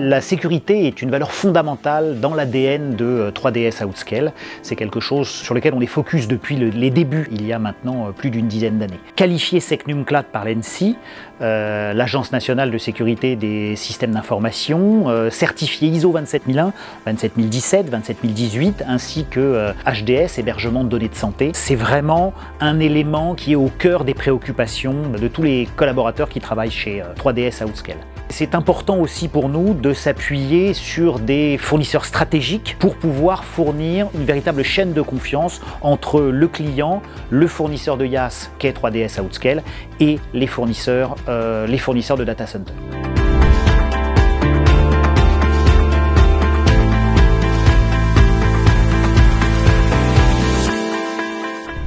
La sécurité est une valeur fondamentale dans l'ADN de 3DS Outscale. C'est quelque chose sur lequel on est focus depuis les débuts, il y a maintenant plus d'une dizaine d'années. Qualifié SecNumCloud par l'ANSSI, l'Agence nationale de sécurité des systèmes d'information, certifié ISO 27001, 27017, 27018, ainsi que HDS, hébergement de données de santé. C'est vraiment un élément qui est au cœur des préoccupations de tous les collaborateurs qui travaillent chez 3DS Outscale. C'est important aussi pour nous de s'appuyer sur des fournisseurs stratégiques pour pouvoir fournir une véritable chaîne de confiance entre le client, le fournisseur de IaaS qu'est 3DS Outscale et les fournisseurs de data center.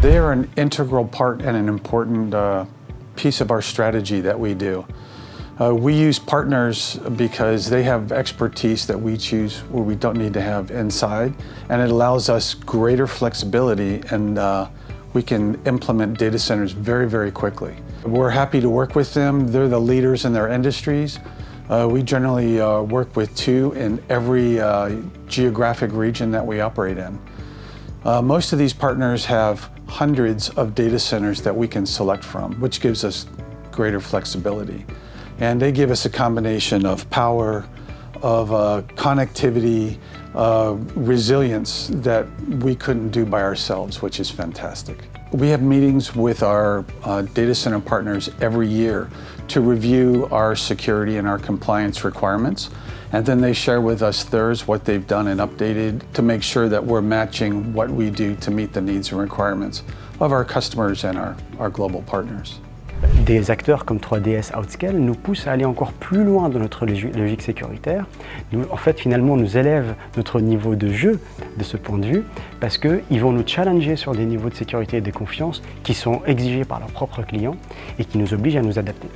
They are an integral part and an important piece of our strategy that we do. We use partners because they have expertise that we choose where we don't need to have inside, and it allows us greater flexibility, and we can implement data centers very, very quickly. We're happy to work with them. They're the leaders in their industries. We generally work with 2 in every geographic region that we operate in. Most of these partners have hundreds of data centers that we can select from, which gives us greater flexibility. And they give us a combination of power, of connectivity, resilience that we couldn't do by ourselves, which is fantastic. We have meetings with our data center partners every year to review our security and our compliance requirements. And then they share with us theirs, what they've done and updated to make sure that we're matching what we do to meet the needs and requirements of our customers and our global partners. Des acteurs comme 3DS Outscale nous poussent à aller encore plus loin dans notre logique sécuritaire. En fait, finalement, nous élèvent notre niveau de jeu de ce point de vue parce qu'ils vont nous challenger sur des niveaux de sécurité et de confiance qui sont exigés par leurs propres clients et qui nous obligent à nous adapter.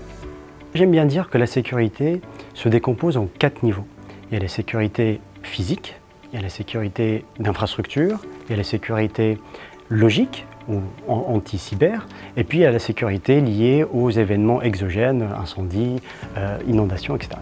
J'aime bien dire que la sécurité se décompose en 4 niveaux. Il y a la sécurité physique, il y a la sécurité d'infrastructure, il y a la sécurité logique ou anti-cyber, et puis il y a la sécurité liée aux événements exogènes, incendies, inondations, etc.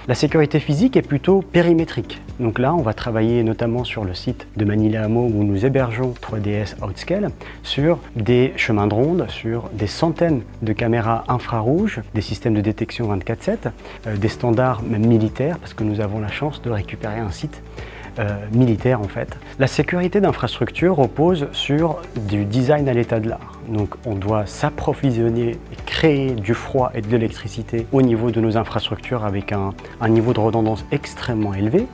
La sécurité physique est plutôt périmétrique. Donc là, on va travailler notamment sur le site de Manille-les-Hameaux où nous hébergeons 3DS Outscale sur des chemins de ronde, sur des centaines de caméras infrarouges, des systèmes de détection 24/7, des standards même militaires parce que nous avons la chance de récupérer un site militaire en fait. La sécurité d'infrastructure repose sur du design à l'état de l'art. Donc on doit s'approvisionner et créer du froid et de l'électricité au niveau de nos infrastructures avec un niveau de redondance extrêmement élevé.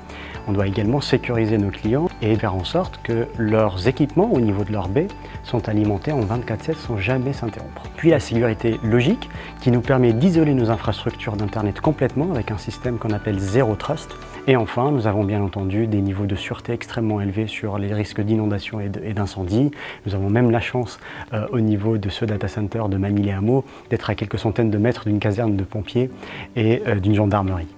On doit également sécuriser nos clients et faire en sorte que leurs équipements au niveau de leur baie sont alimentés en 24/7 sans jamais s'interrompre. Puis la sécurité logique qui nous permet d'isoler nos infrastructures d'Internet complètement avec un système qu'on appelle Zero Trust. Et enfin, nous avons bien entendu des niveaux de sûreté extrêmement élevés sur les risques d'inondation et d'incendie. Nous avons même la chance au niveau de ce data center de Manille-les-Hameaux d'être à quelques centaines de mètres d'une caserne de pompiers et d'une gendarmerie.